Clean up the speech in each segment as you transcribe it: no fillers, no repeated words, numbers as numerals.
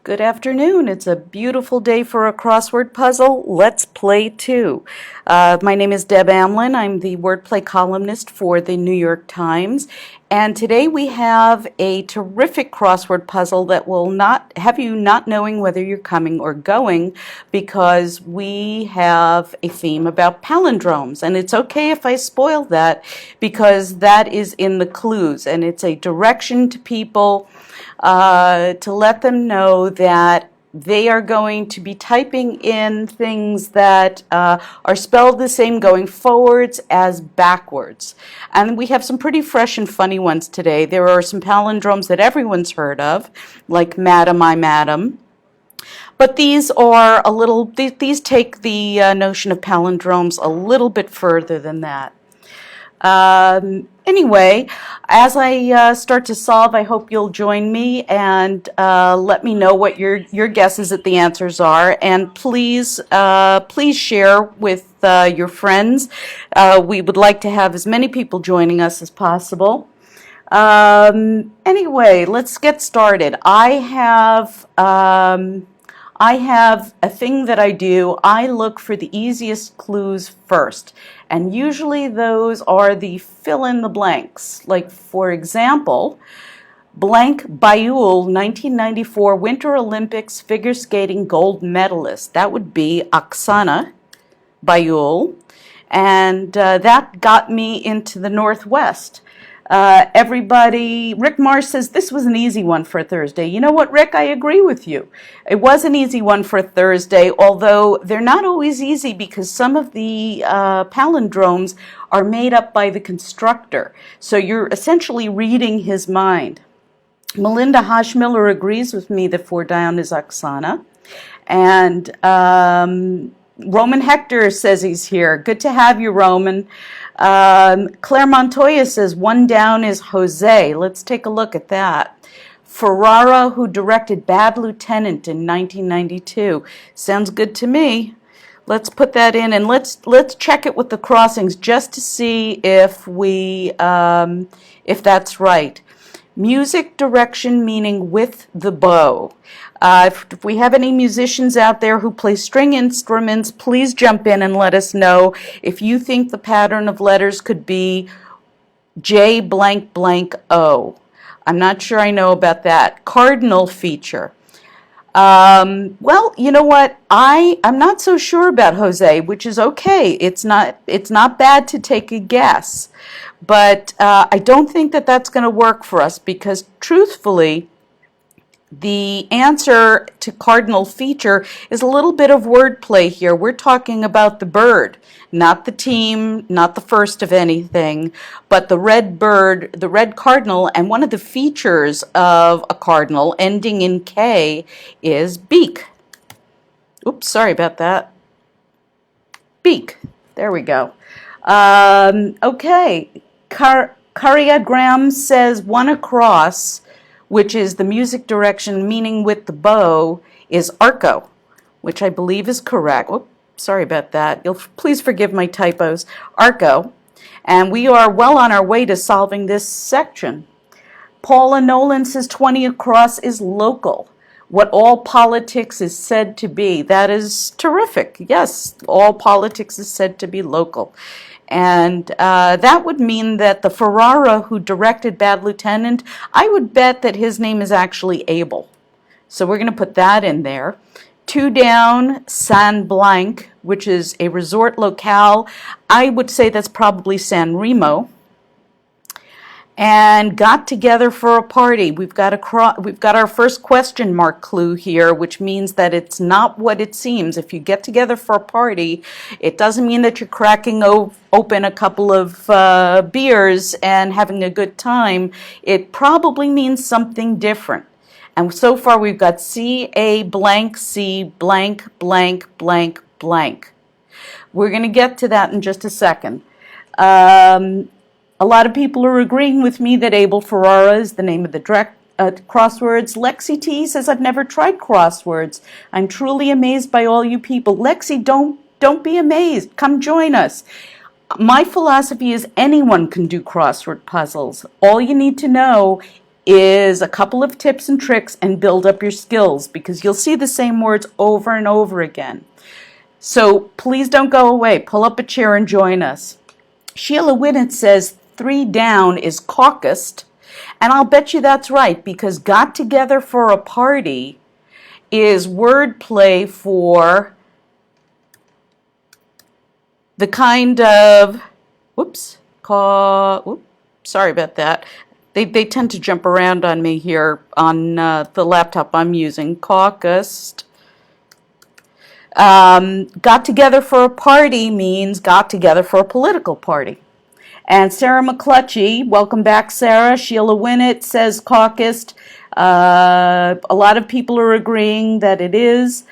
Good afternoon. It's a beautiful day for a crossword puzzle. Let's play two. My name is Deb Amlin. I'm the wordplay columnist for the New York Times. And today we have a terrific crossword puzzle that will not have you not knowing whether you're coming or going, because we have a theme about palindromes. And it's okay if I spoil that, because that is in the clues, and it's a direction to people to let them know that they are going to be typing in things that are spelled the same going forwards as backwards. And we have some pretty fresh and funny ones today. There are some palindromes that everyone's heard of, like Madam, I Madam. But these are these take the notion of palindromes a little bit further than that. Anyway, as I start to solve, I hope you'll join me and let me know what your guesses at the answers are. And please share with your friends. We would like to have as many people joining us as possible. Anyway, let's get started. I have a thing that I do. I look for the easiest clues first. And usually those are the fill in the blanks. Like, for example, blank Bayul 1994 Winter Olympics figure skating gold medalist. That would be Oksana Bayul. And that got me into the Northwest. Rick Mars says this was an easy one for Thursday. You know what, Rick? I agree with you. It was an easy one for Thursday, although they're not always easy because some of the palindromes are made up by the constructor. So you're essentially reading his mind. Melinda Hoshmiller agrees with me that 4 down is Oksana. And Roman Hector says he's here. Good to have you, Roman. Claire Montoya says 1 down is Jose. Let's take a look at that. Ferrara, who directed Bad Lieutenant in 1992. Sounds good to me. Let's put that in, and let's check it with the crossings just to see if that's right. Music direction meaning with the bow. If we have any musicians out there who play string instruments, please jump in and let us know if you think the pattern of letters could be J blank blank O. I'm not sure I know about that. Cardinal feature. Well, you know what? I'm not so sure about Jose, which is okay. It's not bad to take a guess. But I don't think that that's going to work for us because, truthfully, the answer to cardinal feature is a little bit of wordplay here. We're talking about the bird, not the team, not the first of anything, but the red bird, the red cardinal, and one of the features of a cardinal ending in K is beak. Oops, sorry about that. Beak. There we go. Okay. Karia Graham says 1 across, which is the music direction meaning with the bow, is arco, which I believe is correct. Oh, sorry about that. You'll please forgive my typos. Arco. And we are well on our way to solving this section. Paula Nolan says 20 across is local. What all politics is said to be. That is terrific. Yes, all politics is said to be local. And that would mean that the Ferrara who directed Bad Lieutenant, I would bet that his name is actually Abel. So we're going to put that in there. 2 down, San Blanc, which is a resort locale. I would say that's probably San Remo. And got together for a party. We've got our first question mark clue here, which means that it's not what it seems. If you get together for a party, it doesn't mean that you're cracking open a couple of beers and having a good time. It probably means something different. And so far we've got C-A blank, C blank, blank, blank, blank. We're going to get to that in just a second. A lot of people are agreeing with me that Abel Ferrara is the name of the crosswords. Lexi T says, I've never tried crosswords. I'm truly amazed by all you people. Lexi, don't be amazed. Come join us. My philosophy is anyone can do crossword puzzles. All you need to know is a couple of tips and tricks and build up your skills, because you'll see the same words over and over again. So please don't go away. Pull up a chair and join us. Sheila Winnett says 3 down is caucused, and I'll bet you that's right, because got together for a party is wordplay for the kind of, sorry about that. They tend to jump around on me here on the laptop I'm using. Caucused. Got together for a party means got together for a political party. And Sarah McClutchy, welcome back, Sarah. Sheila Winnett says caucused. A lot of people are agreeing that it is.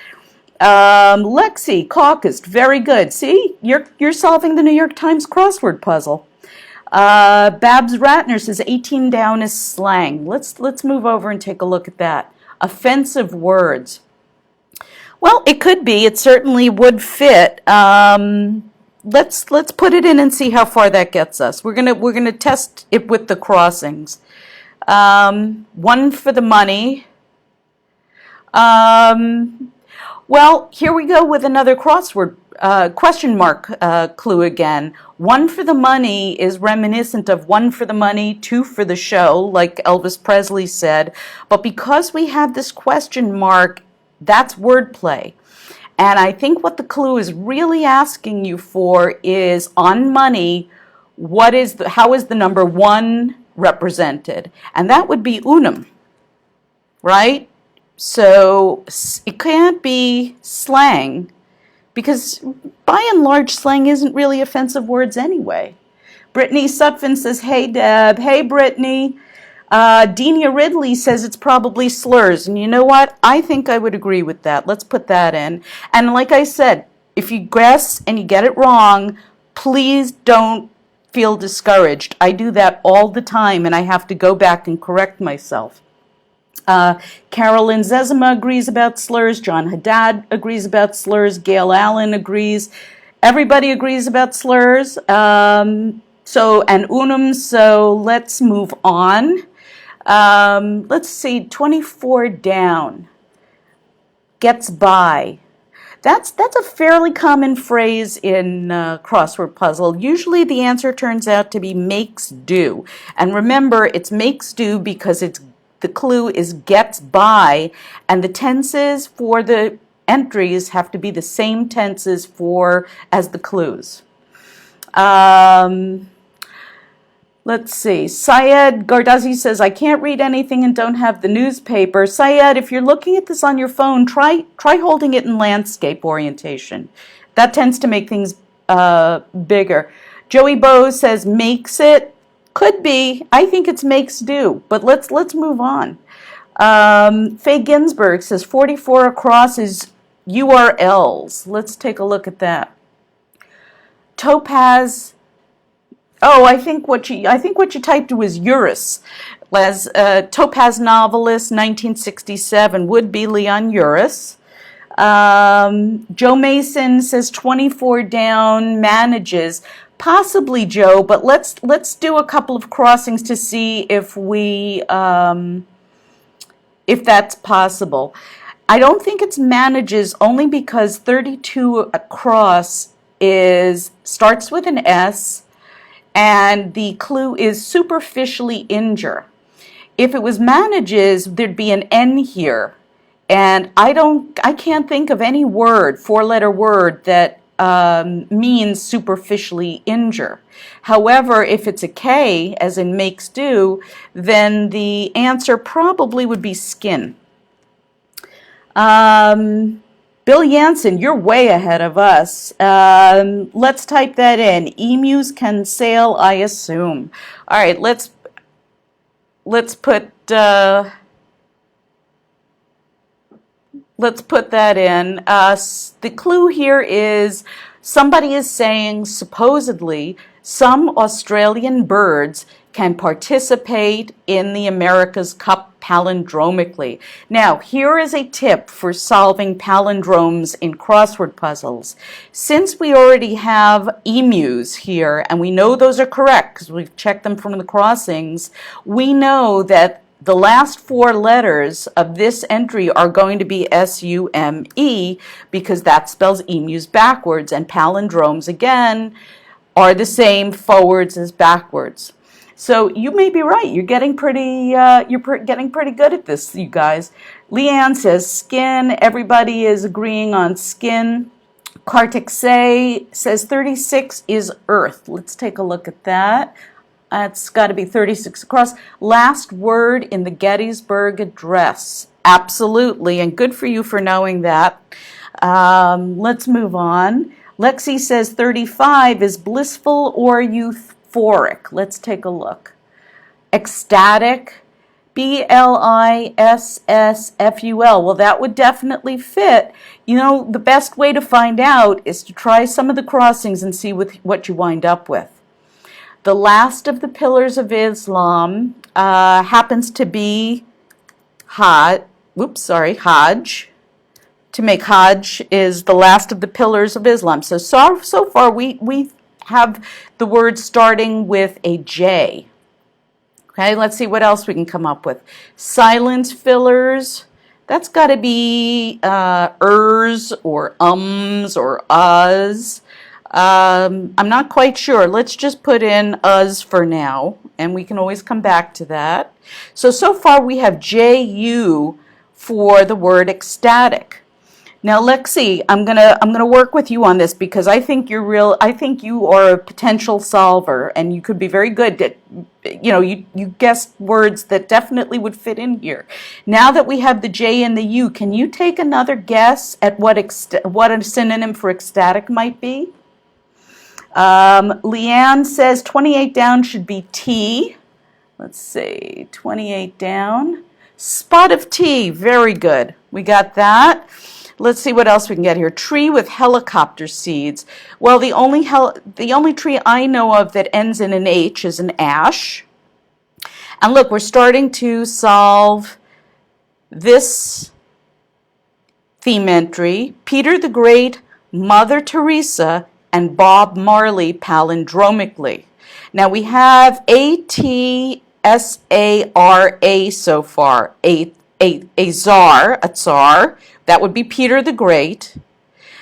Lexi, caucused, very good. See, you're solving the New York Times crossword puzzle. Babs Ratner says 18 down is slang. Let's move over and take a look at that. Offensive words. Well, it could be. It certainly would fit. Let's put it in and see how far that gets us. We're gonna test it with the crossings. 1 for the money. Well, here we go with another crossword question mark clue again. 1 for the money is reminiscent of 1 for the money, 2 for the show, like Elvis Presley said. But because we have this question mark, that's wordplay. And I think what the clue is really asking you for is on money, how is the number 1 represented? And that would be unum, right? So it can't be slang, because by and large slang isn't really offensive words anyway. Brittany Sutphin says, hey Deb. Hey Brittany. Denia Ridley says it's probably slurs. And you know what? I think I would agree with that. Let's put that in. And like I said, if you guess and you get it wrong, please don't feel discouraged. I do that all the time, and I have to go back and correct myself. Carolyn Zezima agrees about slurs. John Haddad agrees about slurs. Gail Allen agrees. Everybody agrees about slurs. And unum, so let's move on. Let's see, 24 down. Gets by. That's a fairly common phrase in crossword puzzle. Usually the answer turns out to be makes do. And remember, it's makes do because the clue is gets by, and the tenses for the entries have to be the same tenses as the clues. Let's see. Syed Gardazi says, I can't read anything and don't have the newspaper. Syed, if you're looking at this on your phone, try holding it in landscape orientation. That tends to make things bigger. Joey Bowe says, makes it. Could be. I think it's makes do, but let's move on. Faye Ginsberg says 44 across is URLs. Let's take a look at that. Topaz. Oh, I think what you typed was Uris. As Topaz novelist, 1967 would be Leon Uris. Joe Mason says 24 down manages. Possibly, Joe, but let's do a couple of crossings to see if that's possible. I don't think it's manages, only because 32 across starts with an S, and the clue is superficially injure. If it was manages, there'd be an N here, and I can't think of any word, 4-letter word, that means superficially injure. However, if it's a K, as in makes do, then the answer probably would be skin. Bill Jansen, you're way ahead of us. Let's type that in. Emus can sail, I assume. All right, let's put that in. The clue here is somebody is saying supposedly some Australian birds can participate in the America's Cup palindromically. Now, here is a tip for solving palindromes in crossword puzzles. Since we already have emus here, and we know those are correct because we've checked them from the crossings, we know that the last four letters of this entry are going to be S-U-M-E because that spells emus backwards, and palindromes, again, are the same forwards as backwards. So you may be right. You're getting pretty getting pretty good at this, you guys. Leanne says skin. Everybody is agreeing on skin. Kartik says 36 is earth. Let's take a look at that. It's got to be 36 across. Last word in the Gettysburg Address. Absolutely, and good for you for knowing that. Let's move on. Lexi says 35 is blissful or euphoric. Let's take a look. Ecstatic, B-L-I-S-S-F-U-L. Well, that would definitely fit. You know, the best way to find out is to try some of the crossings and see what you wind up with. The last of the pillars of Islam happens to be Hajj. To make Hajj is the last of the pillars of Islam. So far we have the word starting with a J. Okay, let's see what else we can come up with. Silent fillers. That's got to be ers or ums or us. I'm not quite sure. Let's just put in us for now, and we can always come back to that. So far we have J-U for the word ecstatic. Now, Lexi, I'm gonna work with you on this because I think I think you are a potential solver, and you could be very good at, you guessed words that definitely would fit in here. Now that we have the J and the U, can you take another guess at what a synonym for ecstatic might be? Leanne says 28 down should be T. Let's see, 28 down. Spot of tea, very good. We got that. Let's see what else we can get here. Tree with helicopter seeds. Well, the only tree I know of that ends in an H is an ash. And look, we're starting to solve this theme entry. Peter the Great, Mother Teresa, and Bob Marley palindromically. Now we have A-T-S-A-R-A so far. A tsar. That would be Peter the Great.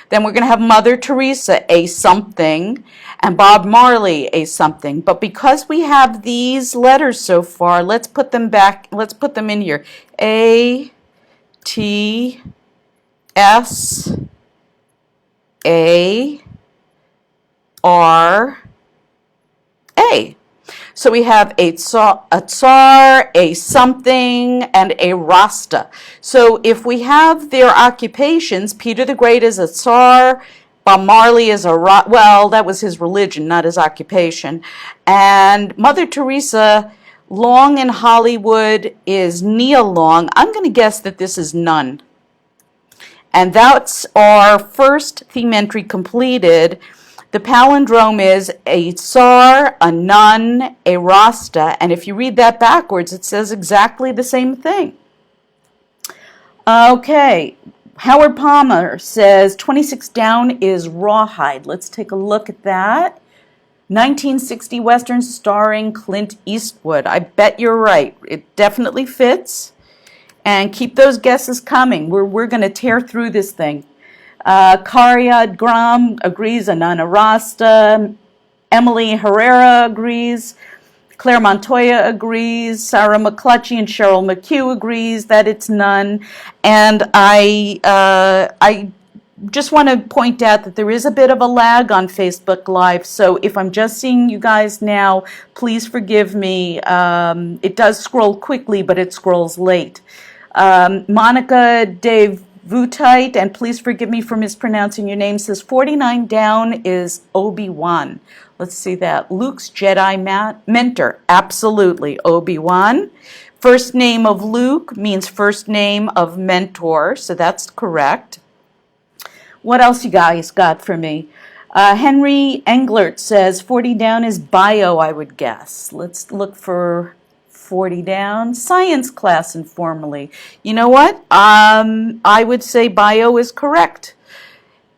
Then we're going to have Mother Teresa, a something, and Bob Marley, a something. But because we have these letters so far, let's put them in here. A, T, S, A, R, A. So we have a tsar, a something, and a Rasta. So if we have their occupations, Peter the Great is a tsar, Bob Marley is well, that was his religion, not his occupation. And Mother Teresa, Long in Hollywood, is Nia Long. I'm going to guess that this is none. And that's our first theme entry completed. The palindrome is a tsar, a nun, a Rasta, and if you read that backwards, it says exactly the same thing. Okay, Howard Palmer says 26 down is rawhide. Let's take a look at that. 1960 Western starring Clint Eastwood. I bet you're right. It definitely fits. And keep those guesses coming. We're going to tear through this thing. Karyad Gram agrees, Anana Rasta. Emily Herrera agrees. Claire Montoya agrees. Sarah McClutchy and Cheryl McHugh agrees that it's none. And I just want to point out that there is a bit of a lag on Facebook Live. So if I'm just seeing you guys now, please forgive me. It does scroll quickly, but it scrolls late. Monica Devutite, and please forgive me for mispronouncing your name, says 49 down is Obi-Wan. Let's see that. Luke's Jedi mentor. Absolutely. Obi-Wan. First name of Luke means first name of mentor, so that's correct. What else you guys got for me? Henry Englert says 40 down is bio, I would guess. Let's look for 40 down. Science class informally. You know what? I would say bio is correct.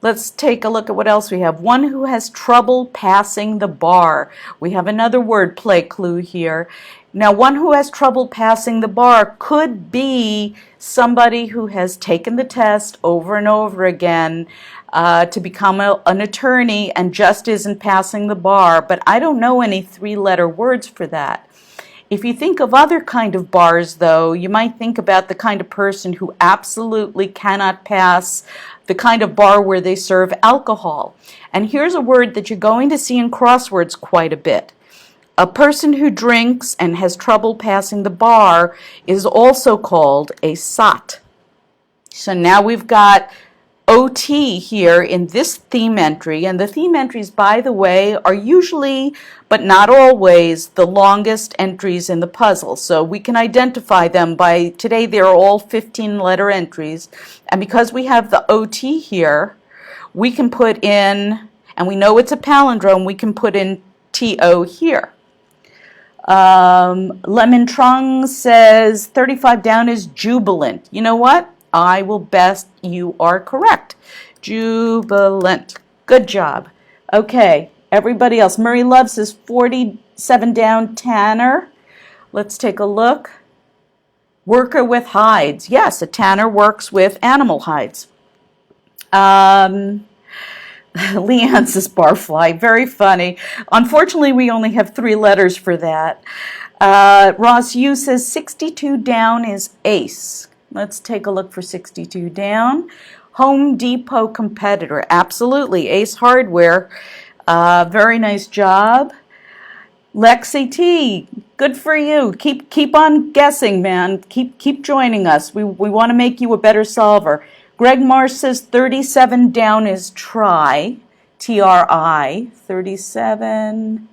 Let's take a look at what else we have. One who has trouble passing the bar. We have another word play clue here. Now, one who has trouble passing the bar could be somebody who has taken the test over and over again to become an attorney and just isn't passing the bar, but I don't know any three-letter words for that. If you think of other kind of bars, though, you might think about the kind of person who absolutely cannot pass the kind of bar where they serve alcohol. And here's a word that you're going to see in crosswords quite a bit. A person who drinks and has trouble passing the bar is also called a sot. So now we've got OT here in this theme entry, and the theme entries, by the way, are usually, but not always, the longest entries in the puzzle. So we can identify them by, today they're all 15-letter entries, and because we have the OT here, we can put in, and we know it's a palindrome, we can put in TO here. Lemon Trung says 35 down is jubilant. You know what? I will bet you are correct. Jubilant. Good job. Okay, everybody else. Murray Love says 47 down, Tanner. Let's take a look. Worker with hides. Yes, a tanner works with animal hides. Leanne says barfly. Very funny. Unfortunately, we only have 3 letters for that. Ross Yu says 62 down is ace. Let's take a look for 62 down. Home Depot competitor. Absolutely. Ace Hardware. Very nice job. Lexi T, good for you. Keep on guessing, man. Keep joining us. We want to make you a better solver. Greg Marsh says 37 down is try, T-R-I, 37.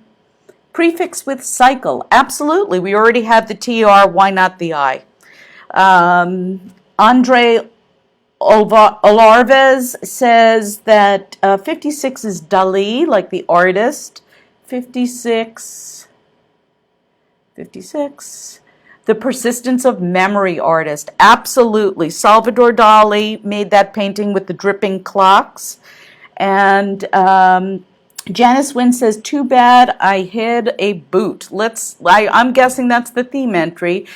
Prefix with cycle, absolutely. We already have the T-R, why not the I? Andre Olarvez says that 56 is Dali, like the artist. 56. The persistence of memory artist. Absolutely. Salvador Dali made that painting with the dripping clocks. And Janice Wynn says, too bad I hid a boot. I'm guessing that's the theme entry.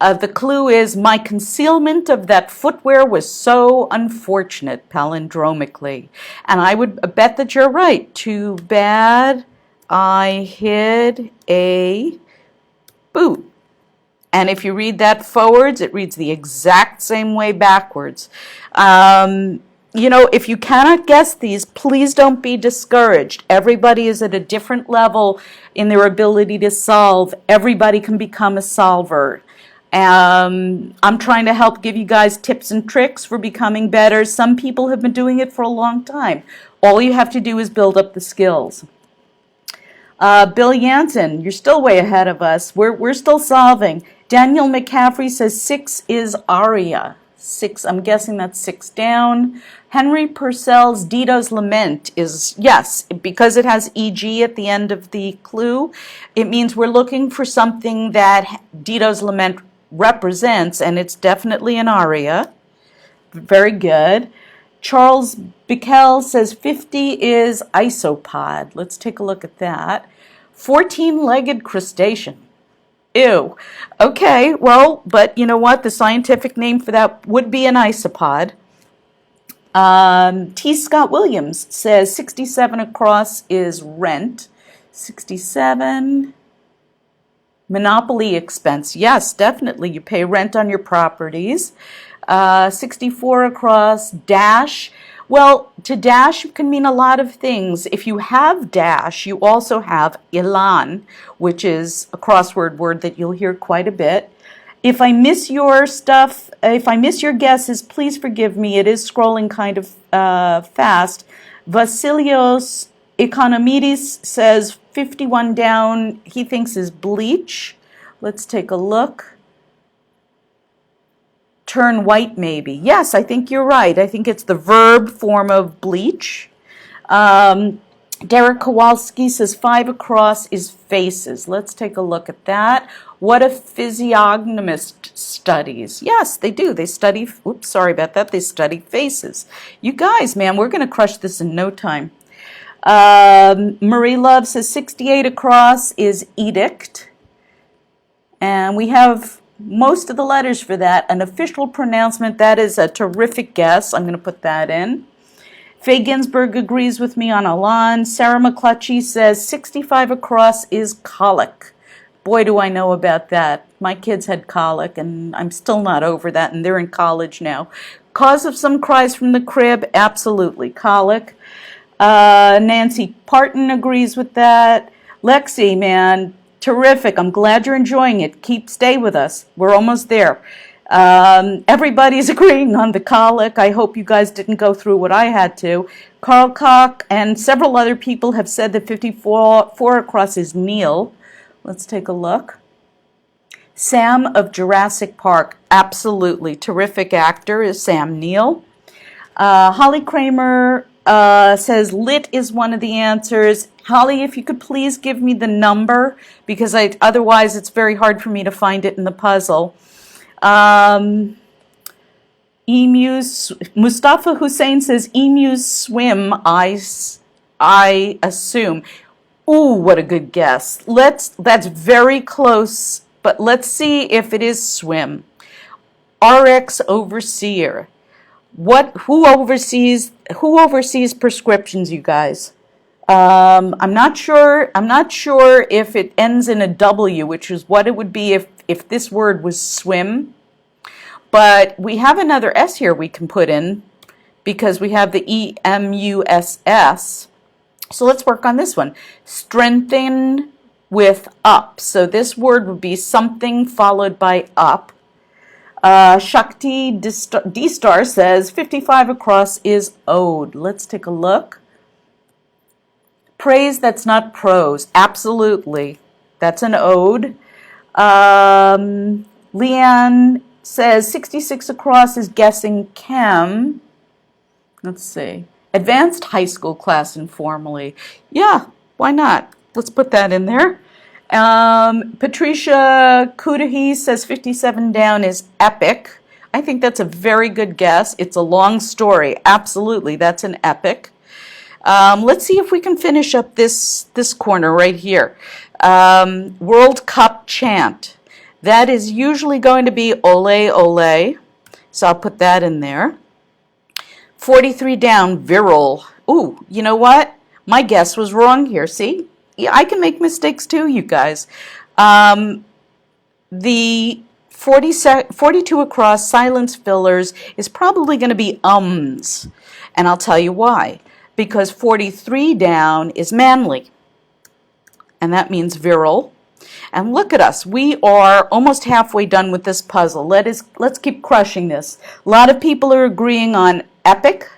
The clue is, my concealment of that footwear was so unfortunate, palindromically. And I would bet that you're right. Too bad I hid a boot. And if you read that forwards, it reads the exact same way backwards. You know, if you cannot guess these, please don't be discouraged. Everybody is at a different level in their ability to solve. Everybody can become a solver. I'm trying to help give you guys tips and tricks for becoming better. Some people have been doing it for a long time. All you have to do is build up the skills. Bill Jansen, you're still way ahead of us. We're still solving. Daniel McCaffrey says 6 is aria. 6, I'm guessing that's 6 down. Henry Purcell's Dido's Lament is, yes, because it has EG at the end of the clue, it means we're looking for something that Dido's Lament represents, and it's definitely an aria. Very good. Charles Bickel says 50 is isopod. Let's take a look at that. 14-legged crustacean. Ew. Okay, well, but you know what? The scientific name for that would be an isopod. T. Scott Williams says 67 across is rent. 67. Monopoly expense. Yes, definitely. You pay rent on your properties. 64 across, dash. Well, to dash can mean a lot of things. If you have dash, you also have elan, which is a crossword word that you'll hear quite a bit. If I miss your stuff, if I miss your guesses, please forgive me. It is scrolling kind of fast. Vasilios Economides says 51 down, he thinks is bleach. Let's take a look. Turn white, maybe. Yes, I think you're right. I think it's the verb form of bleach. Derek Kowalski says 5 across is faces. Let's take a look at that. What if physiognomist studies? Yes, they do. They study, oops, sorry about that. They study faces. You guys, man, we're going to crush this in no time. Marie Love says 68 across is edict. And we have most of the letters for that. An official pronouncement, that is a terrific guess. I'm going to put that in. Faye Ginsburg agrees with me on Alan. Sarah McClutchy says 65 across is colic. Boy, do I know about that. My kids had colic, and I'm still not over that, and they're in college now. Cause of some cries from the crib, absolutely, colic. Nancy Parton agrees with that. Lexi, man, terrific. I'm glad you're enjoying it. Stay with us. We're almost there. Everybody's agreeing on the colic. I hope you guys didn't go through what I had to. Carl Koch and several other people have said that 54 across is Neil. Let's take a look. Sam of Jurassic Park, absolutely terrific actor is Sam Neill. Holly Kramer says lit is one of the answers. Holly, if you could please give me the number, because otherwise it's very hard for me to find it in the puzzle. Mustafa Hussein says emus swim, I assume. Ooh, what a good guess. That's very close, but let's see if it is swim. RX overseer. Who oversees prescriptions, you guys? I'm not sure if it ends in a W, which is what it would be if this word was swim. But we have another S here we can put in because we have the EMUSS. So let's work on this one. Strengthen with up. So this word would be something followed by up. Shakti D-Star says 55 across is ode. Let's take a look. Praise, that's not prose. Absolutely. That's an ode. Leanne says 66 across is guessing chem. Let's see. Advanced high school class informally. Yeah, why not? Let's put that in there. Patricia Kudahi says 57 down is epic. I think that's a very good guess. It's a long story. Absolutely, that's an epic. Let's see if we can finish up this corner right here. World Cup chant. That is usually going to be ole ole. So I'll put that in there. 43 down, virile. Ooh, you know what? My guess was wrong here. See? Yeah, I can make mistakes too, you guys. The 42 across silence fillers is probably going to be ums. And I'll tell you why. Because 43 down is manly. And that means virile. And look at us. We are almost halfway done with this puzzle. Let's keep crushing this. A lot of people are agreeing on epic.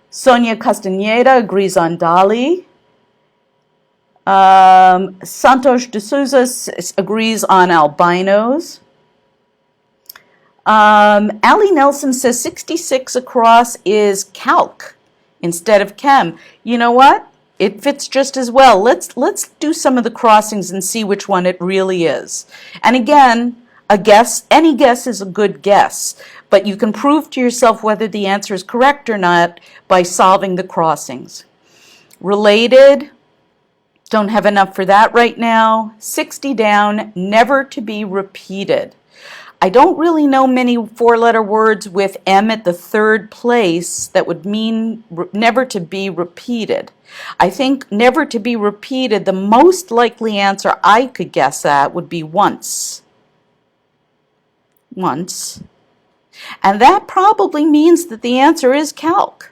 Sonia Castaneda agrees on Dali. Santosh D'Souza agrees on albinos. Ali Nelson says 66 across is calc instead of chem. You know what? It fits just as well. Let's do some of the crossings and see which one it really is. And again, any guess is a good guess, but you can prove to yourself whether the answer is correct or not by solving the crossings. Related, don't have enough for that right now. 60 down, never to be repeated. I don't really know many four-letter words with M at the third place that would mean never to be repeated. I think never to be repeated, the most likely answer I could guess at would be once. Once. And that probably means that the answer is calc.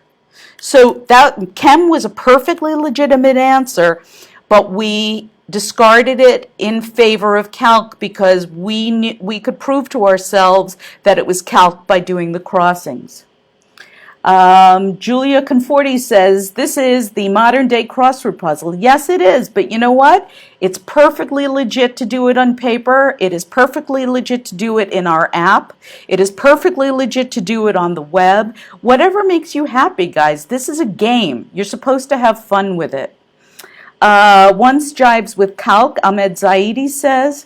So that chem was a perfectly legitimate answer, but we discarded it in favor of calc because we could prove to ourselves that it was calc by doing the crossings. Julia Conforti says, this is the modern day crossword puzzle. Yes, it is, but you know what? It's perfectly legit to do it on paper. It is perfectly legit to do it in our app. It is perfectly legit to do it on the web. Whatever makes you happy, guys. This is a game. You're supposed to have fun with it. Once jibes with calc, Ahmed Zaidi says.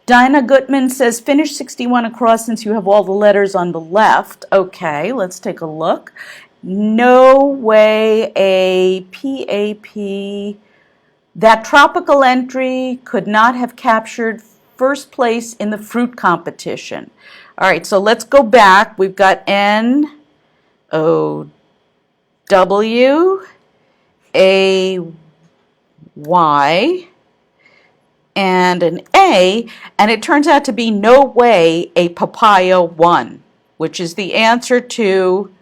Dinah Gutman says, finish 61 across since you have all the letters on the left. Okay, let's take a look. No way a PAP. That tropical entry could not have captured first place in the fruit competition? All right, so let's go back. We've got N, O, W, A, Y, and an A, and it turns out to be no way a papaya won, which is the answer to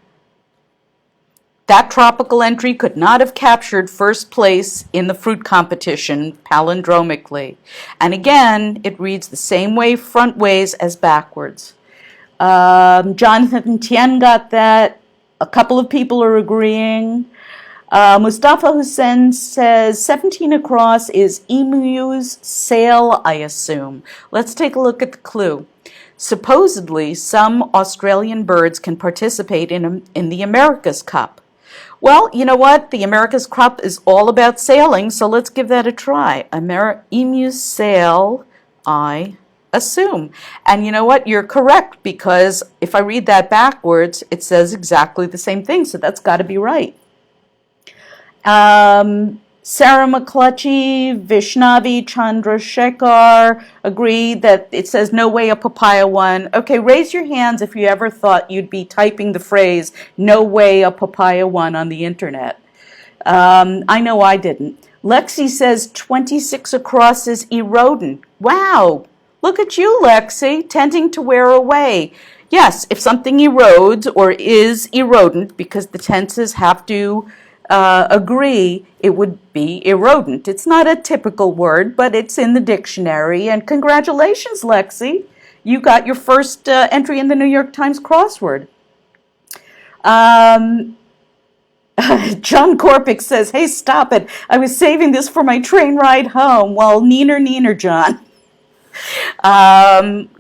that tropical entry could not have captured first place in the fruit competition palindromically. And again, it reads the same way front ways as backwards. Jonathan Tien got that. A couple of people are agreeing. Mustafa Hussein says 17 across is emu's sail, I assume. Let's take a look at the clue. Supposedly, some Australian birds can participate in the America's Cup. Well, you know what? The America's Cup is all about sailing, so let's give that a try. Emu's sail, I assume. And you know what? You're correct, because if I read that backwards, it says exactly the same thing, so that's got to be right. Sarah McClutchy, Vishnavi Chandrasekhar agree that it says no way a papaya won. Okay, raise your hands if you ever thought you'd be typing the phrase no way a papaya won on the internet. I know I didn't. Lexi says 26 across is erodent. Wow, look at you, Lexi, tending to wear away. Yes, if something erodes or is erodent, because the tenses have to agree, it would be erodent. It's not a typical word, but it's in the dictionary. And congratulations, Lexi. You got your first entry in the New York Times Crossword. John Korpick says, hey, stop it. I was saving this for my train ride home. Well, neener, John.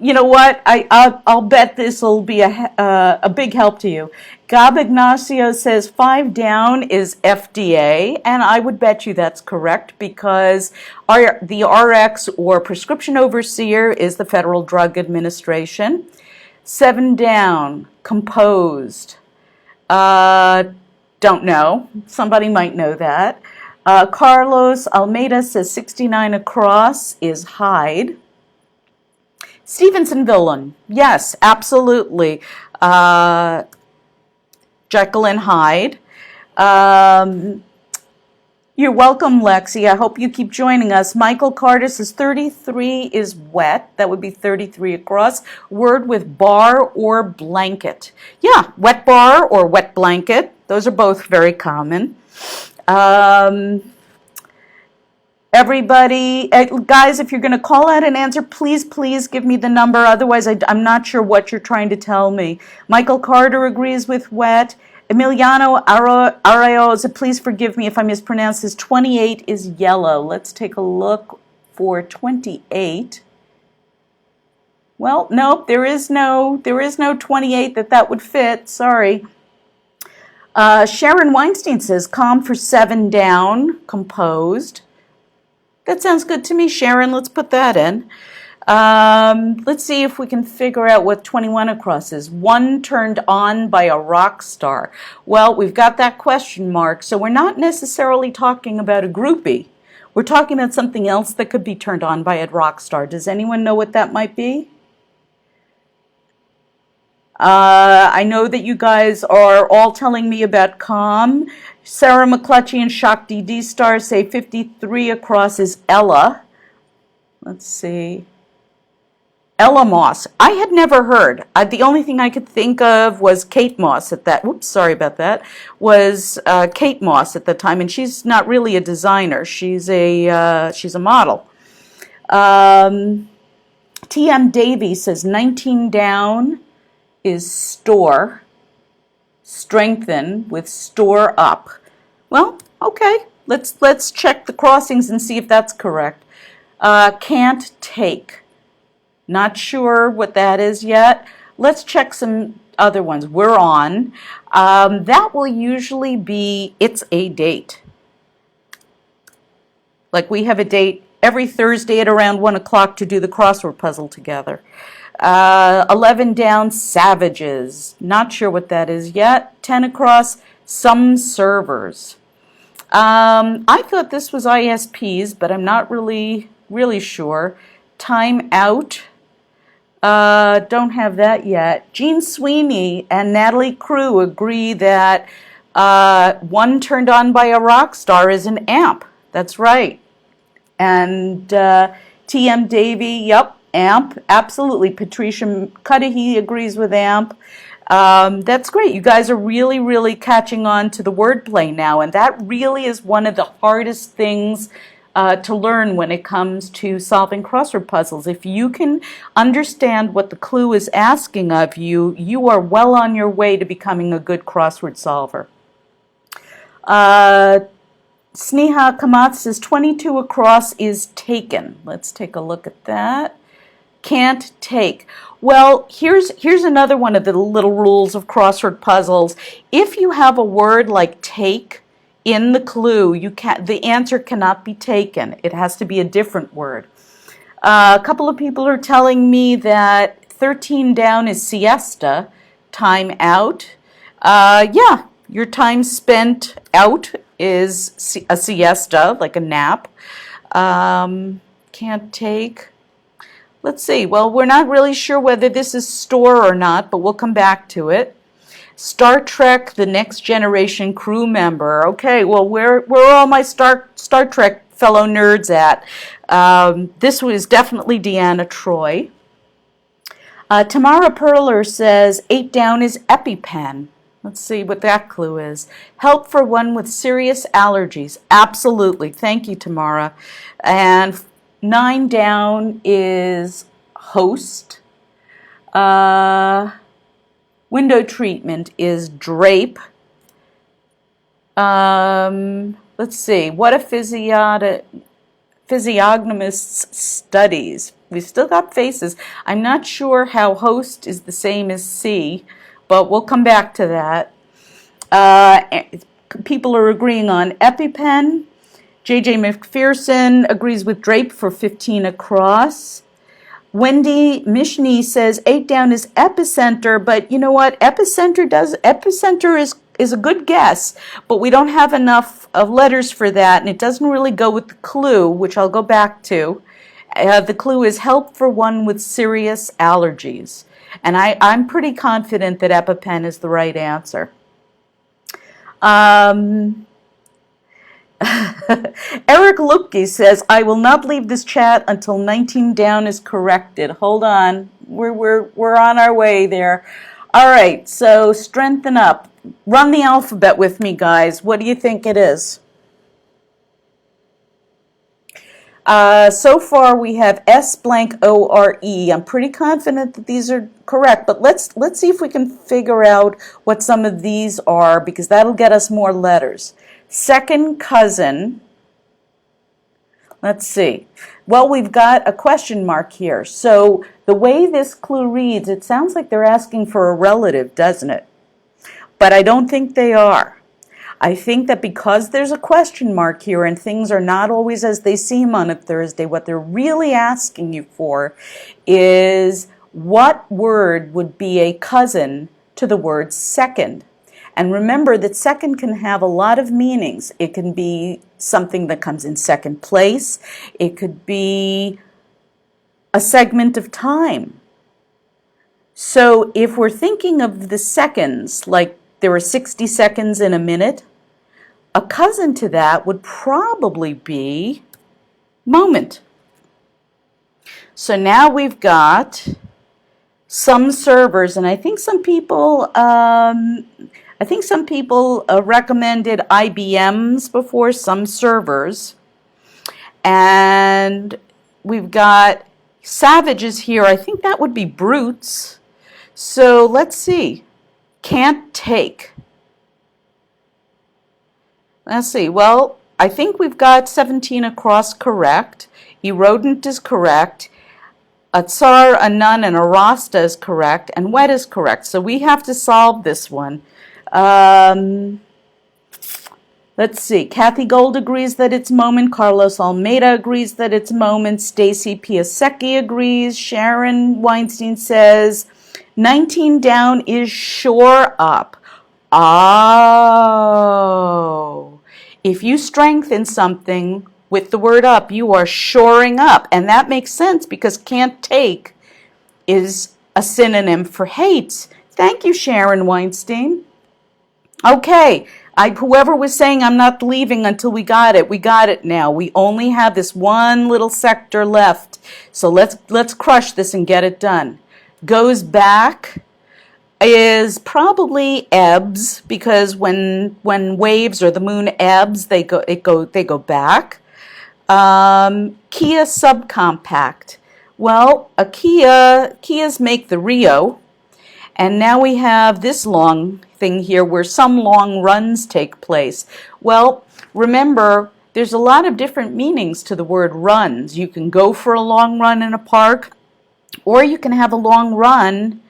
You know what? I'll bet this will be a big help to you. Gab Ignacio says 5 down is FDA, and I would bet you that's correct, because the RX, or prescription overseer, is the Federal Drug Administration. 7 down, composed. Don't know. Somebody might know that. Carlos Almeida says 69 across is hide. Stevenson villain, yes, absolutely. Jekyll and Hyde. You're welcome, Lexi. I hope you keep joining us. Michael Carter says 33 is wet. That would be 33 across. Word with bar or blanket. Yeah, wet bar or wet blanket. Those are both very common. Everybody, guys, if you're going to call out an answer, please give me the number. Otherwise, I'm not sure what you're trying to tell me. Michael Carter agrees with wet. Emiliano Araoza, please forgive me if I mispronounce this. 28 is yellow. Let's take a look for 28. Well, nope, there is no 28 that would fit. Sorry. Sharon Weinstein says calm for 7 down, composed. That sounds good to me, Sharon. Let's put that in. Let's see if we can figure out what 21 across is. One turned on by a rock star. Well, we've got that question mark, so we're not necessarily talking about a groupie. We're talking about something else that could be turned on by a rock star. Does anyone know what that might be? I know that you guys are all telling me about calm. Sarah McClutchy and Shakti D-Star say 53 across is Ella. Let's see. Ella Moss. I had never heard. The only thing I could think of was Kate Moss at that. Whoops, sorry about that. Was Kate Moss at the time, and she's not really a designer. She's a model. T.M. Davies says 19 down is store. Strengthen with store up. Well, okay. Let's check the crossings and see if that's correct. Can't take. Not sure what that is yet. Let's check some other ones. We're on. That will usually be it's a date. Like we have a date every Thursday at around 1 o'clock to do the crossword puzzle together. 11 down, savages. Not sure what that is yet. 10 across, some servers. I thought this was ISPs, but I'm not really sure. Time out. Don't have that yet. Jean Sweeney and Natalie Crew agree that one turned on by a rock star is an amp. That's right. And T.M. Davy, yep, amp, absolutely. Patricia Cudahy agrees with amp. That's great. You guys are really, really catching on to the wordplay now, and that really is one of the hardest things to learn when it comes to solving crossword puzzles. If you can understand what the clue is asking of you, you are well on your way to becoming a good crossword solver. Sneha Kamath says 22 across is taken. Let's take a look at that. Can't take. Well, here's another one of the little rules of crossword puzzles. If you have a word like take in the clue, the answer cannot be taken. It has to be a different word. A couple of people are telling me that 13 down is siesta, time out. Yeah, your time spent out is a siesta, like a nap. Can't take. Let's see. Well, we're not really sure whether this is store or not, but we'll come back to it. Star Trek: The Next Generation crew member. Okay, well, where are all my Star Trek fellow nerds at? This was definitely Deanna Troy. Tamara Perler says 8 down is EpiPen. Let's see what that clue is. Help for one with serious allergies. Absolutely. Thank you, Tamara. And 9 down is host. Window treatment is drape. Let's see. What a physiognomist studies. We still got faces. I'm not sure how host is the same as see, but we'll come back to that. People are agreeing on EpiPen. J.J. McPherson agrees with drape for 15 across. Wendy Mishny says 8 down is epicenter, but you know what? Epicenter is a good guess, but we don't have enough of letters for that, and it doesn't really go with the clue, which I'll go back to. The clue is help for one with serious allergies, and I'm pretty confident that EpiPen is the right answer. Eric Lupke says, I will not leave this chat until 19 down is corrected. Hold on. We're on our way there. All right, so strengthen up. Run the alphabet with me, guys. What do you think it is? So far we have S blank O R E. I'm pretty confident that these are correct, but let's see if we can figure out what some of these are, because that'll get us more letters. Second cousin. Let's see. Well, we've got a question mark here. So the way this clue reads, it sounds like they're asking for a relative, doesn't it? But I don't think they are. I think that because there's a question mark here and things are not always as they seem on a Thursday, what they're really asking you for is what word would be a cousin to the word second. And remember that second can have a lot of meanings. It can be something that comes in second place. It could be a segment of time. So if we're thinking of the seconds, like there are 60 seconds in a minute, a cousin to that would probably be moment. So now we've got some servers, and I think some people recommended IBMs before, some servers. And we've got savages here. I think that would be brutes. So let's see. Can't take. Let's see. Well, I think we've got 17 across correct. Erodent is correct. A tsar, a nun, and a rasta is correct. And wet is correct. So we have to solve this one. Let's see. Kathy Gold agrees that it's moment. Carlos Almeida agrees that it's moment. Stacy Piasecki agrees. Sharon Weinstein says 19 down is shore up. Oh. If you strengthen something with the word up. You are shoring up. And that makes sense because can't take is a synonym for hate. Thank you, Sharon Weinstein. Okay, whoever was saying I'm not leaving until we got it now. We only have this one little sector left. So let's crush this and get it done. Goes back is probably ebbs, because when waves or the moon ebbs, they go back. Kia subcompact. Well, Kias make the Rio, and now we have this long thing here where some long runs take place. Well, remember, there's a lot of different meanings to the word runs. You can go for a long run in a park, or you can have a long run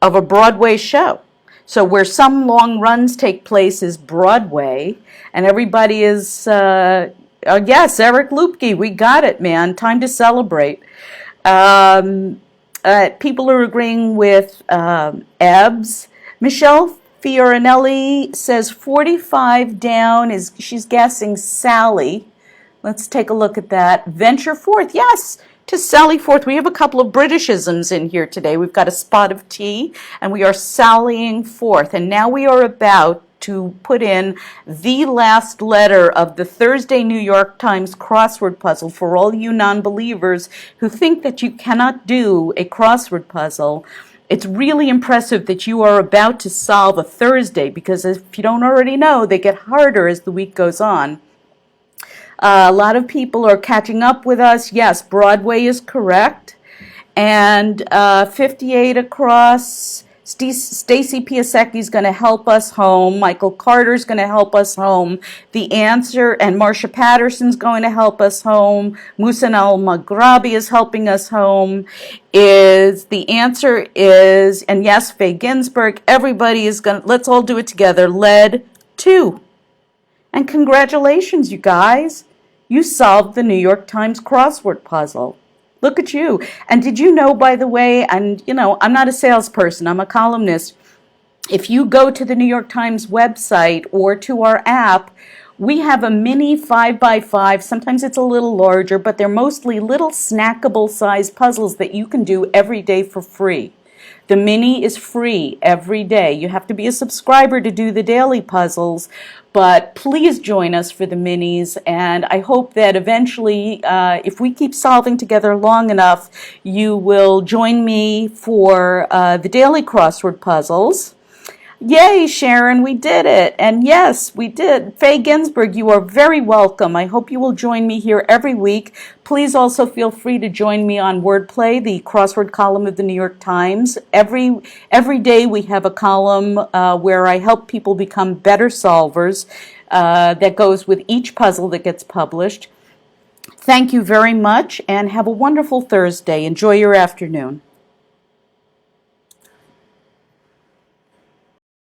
of a Broadway show. So where some long runs take place is Broadway, and everybody is, yes, Eric Lupke, we got it, man. Time to celebrate. People are agreeing with Ebbs. Michelle Fiorinelli says 45 down she's guessing Sally. Let's take a look at that. Venture forth, yes, to sally forth. We have a couple of Britishisms in here today. We've got a spot of tea, and we are sallying forth. And now we are about to put in the last letter of the Thursday New York Times crossword puzzle for all you non-believers who think that you cannot do a crossword puzzle. It's really impressive that you are about to solve a Thursday, because if you don't already know, they get harder as the week goes on. A lot of people are catching up with us. Yes, Broadway is correct. And 58 across. Stacy Piasecki is going to help us home. Michael Carter is going to help us home. The answer, and Marcia Patterson's going to help us home. Musan al-Maghrabi is helping us home. The answer is, and yes, Faye Ginsburg, everybody is going to, let's all do it together, lead 2. And congratulations, you guys. You solved the New York Times crossword puzzle. Look at you. And did you know, by the way, and I'm not a salesperson, I'm a columnist. If you go to the New York Times website or to our app, we have a mini 5x5. Sometimes it's a little larger, but they're mostly little snackable sized puzzles that you can do every day for free. The mini is free every day. You have to be a subscriber to do the daily puzzles, but please join us for the minis, and I hope that eventually, if we keep solving together long enough, you will join me for the daily crossword puzzles. Yay, Sharon, we did it. And yes, we did. Faye Ginsburg, you are very welcome. I hope you will join me here every week. Please also feel free to join me on Wordplay, the crossword column of the New York Times. Every day we have a column where I help people become better solvers that goes with each puzzle that gets published. Thank you very much, and have a wonderful Thursday. Enjoy your afternoon.